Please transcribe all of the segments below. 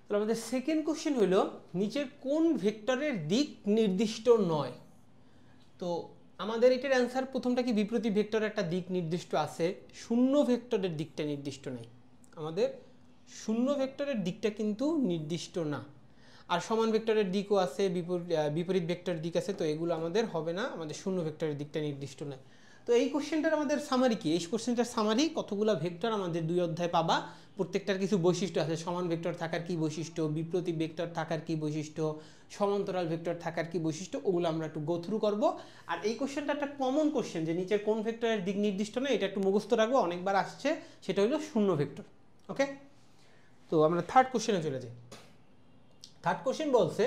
তাহলে আমাদের second question হলো নিচের কোন ভেক্টরের দিক নির্দিষ্ট নয়। তো আমাদের এটার অ্যান্সার প্রথমটা কি, বিপরীত ভেক্টরের একটা দিক নির্দিষ্ট আছে, শূন্য ভেক্টরের দিকটা নির্দিষ্ট নেই। আমাদের শূন্য ভেক্টরের দিকটা কিন্তু নির্দিষ্ট না। আর সমান ভেক্টরের দিকও আছে, বিপরীত ভেক্টরের দিক আছে, তো এগুলো আমাদের হবে না, আমাদের শূন্য ভেক্টরের দিকটা নির্দিষ্ট নয়। তো এই কোশ্চেনটার আমাদের সামারি কি, এই কোশ্চেনটার সামারি কতগুলো ভেক্টর আমাদের 2 অধ্যায় পাবা, প্রত্যেকটার কিছু বৈশিষ্ট্য আছে, সমান ভেক্টর থাকার কি বৈশিষ্ট্য, বিপরীত ভেক্টর থাকার কি বৈশিষ্ট্য, সমান্তরাল ভেক্টর থাকার কি বৈশিষ্ট্য, ওগুলো আমরা একটু গো থ্রু করবো। আর এই কোশ্চেনটা একটা কমন কোশ্চেন যে নিচের কোন ভেক্টরের দিক নির্দিষ্ট নয়, এটা একটু মুখস্থ রাখবো, অনেকবার আসছে, সেটা হলো শূন্য ভেক্টর। ওকে, তো আমরা থার্ড কোশ্চেনে চলে যাই। থার্ড কোশ্চেন বলছে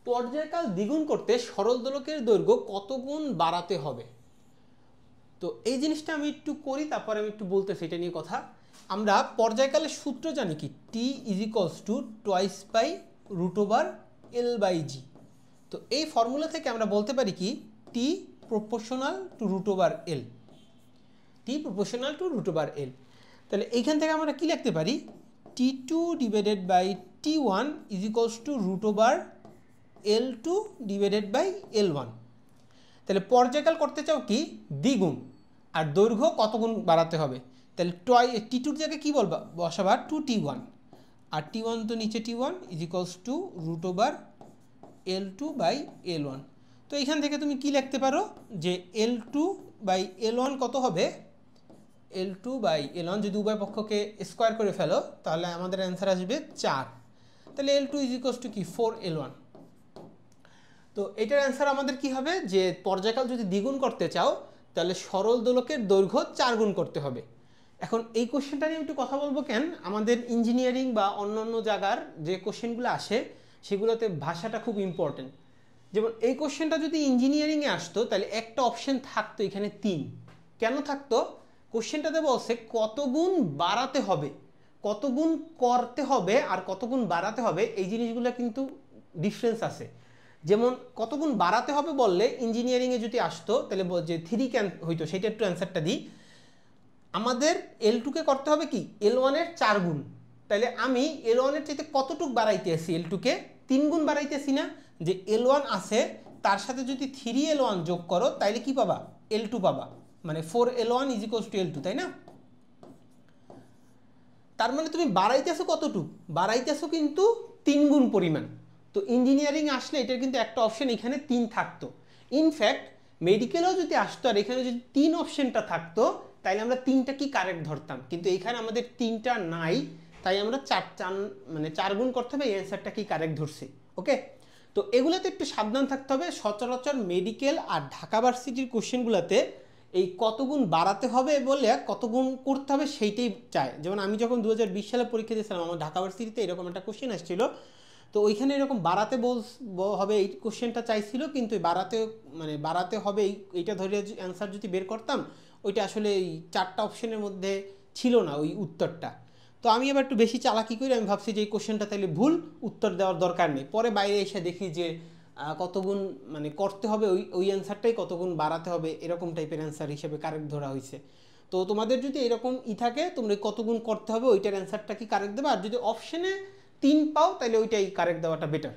পর্যায়কাল দ্বিগুণ করতে সরল দোলকের দৈর্ঘ্য কত গুণ বাড়াতে হবে। তো এই জিনিসটা আমি একটু করি, তারপরে আমি একটু বলতেছি এটা নিয়ে কথা। আমরা পর্যায়কালের সূত্র জানি কি, T is equals to twice by root over L by g. তো এই ফর্মুলা থেকে আমরা বলতে পারি কি, T proportional to root over L, T proportional to root over L. তাহলে এইখান থেকে আমরা কি লিখতে পারি, T two divided by T one is equals to root over L two divided by L one. তাহলে পর্যায়কাল করতে চাও কি, দ্বিগুণ, আর দৈর্ঘ্য কত গুণ বাড়াতে হবে। তাহলে টি টুর জায়গায় কী বলবা, বসাবা টু টি ওয়ান, আর টি ওয়ান তো নিচে T one is equals to root over L two by L one. তো এইখান থেকে তুমি কি লিখতে পারো যে L two by L one কত হবে, L two by L one যদি উভয় পক্ষকে স্কোয়ার করে ফেলো তাহলে আমাদের অ্যান্সার আসবে 4। তাহলে L two is equals two কি 4 এল ওয়ান। তো এটার অ্যান্সার আমাদের কি হবে, যে পর্যায়কাল যদি দ্বিগুণ করতে চাও তাহলে সরল দোলকের দৈর্ঘ্য 4 গুণ করতে হবে। এখন এই কোশ্চেনটা নিয়ে একটু কথা বলবো কেন, আমাদের ইঞ্জিনিয়ারিং বা অন্যান্য জায়গার যে কোশ্চেনগুলো আসে সেগুলোতে ভাষাটা খুব ইম্পর্টেন্ট। যেমন এই কোশ্চেনটা যদি ইঞ্জিনিয়ারিংয়ে আসতো তাহলে একটা অপশন থাকতো এখানে 3। কেন থাকতো, কোশ্চেনটাতে বলছে কত গুণ বাড়াতে হবে, কত গুণ করতে হবে আর কত গুণ বাড়াতে হবে, এই জিনিসগুলো কিন্তু ডিফারেন্স আছে। যেমন কত গুণ বাড়াতে হবে বললে ইঞ্জিনিয়ারিংয়ে যদি আসতো তাহলে যে 3 ক্যান হইতো, সেটা একটু অ্যান্সারটা দিই। আমাদের এল টুকে করতে হবে কি এল ওয়ানের 4 গুণ, তাহলে আমি এল ওয়ানের চাইতে কতটুক বাড়াইতে আসি, এল টুকে 3 গুণ বাড়াইতেছি না, যে এল ওয়ান আছে তার সাথে যদি 3 এল ওয়ান যোগ করো তাইলে কি পাবা, এল টু পাবা, মানে 4 L one is equals to L two, তাই না? তার মানে তুমি বাড়াইতেছো কতটুক, বাড়াইতেছো কিন্তু 3 গুণ পরিমাণ। তো ইঞ্জিনিয়ারিং আসলে এটার কিন্তু একটা অপশন এখানে 3 থাকতো। ইনফ্যাক্ট মেডিকেলেও যদি আসতো আর এখানে যদি 3 অপশনটা থাকতো তাইলে আমরা 3টা কি কারেক্ট ধরতাম, কিন্তু এইখানে আমাদের 3টা নাই, তাই আমরা 4 গুণ করতে হবে, এই অ্যান্সারটা কি কারেক্ট ধরছি। ওকে, তো এগুলোতে একটু সাবধান থাকতে হবে। সচরাচর মেডিকেল আর ঢাকা ভার্সিটির কোশ্চেনগুলোতে এই কত গুণ বাড়াতে হবে বলে কত গুণ করতে হবে সেইটাই চায়। যেমন আমি যখন 2020 সালে পরীক্ষা দিয়েছিলাম আমার ঢাকা ভার্সিটিতে এরকম একটা কোশ্চেন আসছিল, তো ওইখানে এরকম বাড়াতে হবে এই কোশ্চেনটা চাইছিল, কিন্তু বাড়াতে হবে এইটা ধরে অ্যান্সার যদি বের করতাম ওইটা আসলে এই 4টা অপশনের মধ্যে ছিল না ওই উত্তরটা। তো আমি এবার একটু বেশি চালাকি করে আমি ভাবছি যে এই কোশ্চেনটা তাহলে ভুল, উত্তর দেওয়ার দরকার নেই। পরে বাইরে এসে দেখি যে কত গুণ করতে হবে, ওই অ্যান্সারটাই কত গুণ বাড়াতে হবে এরকম টাইপের অ্যান্সার হিসেবে কারেক্ট ধরা হয়েছে। তো তোমাদের যদি এরকম থাকে তোমরা কত গুণ করতে হবে ওইটার অ্যান্সারটা কি কারেক্ট দেবে, আর যদি অপশনে 3 পাও তাহলে ওইটাই কারেক্ট দেওয়াটা বেটার।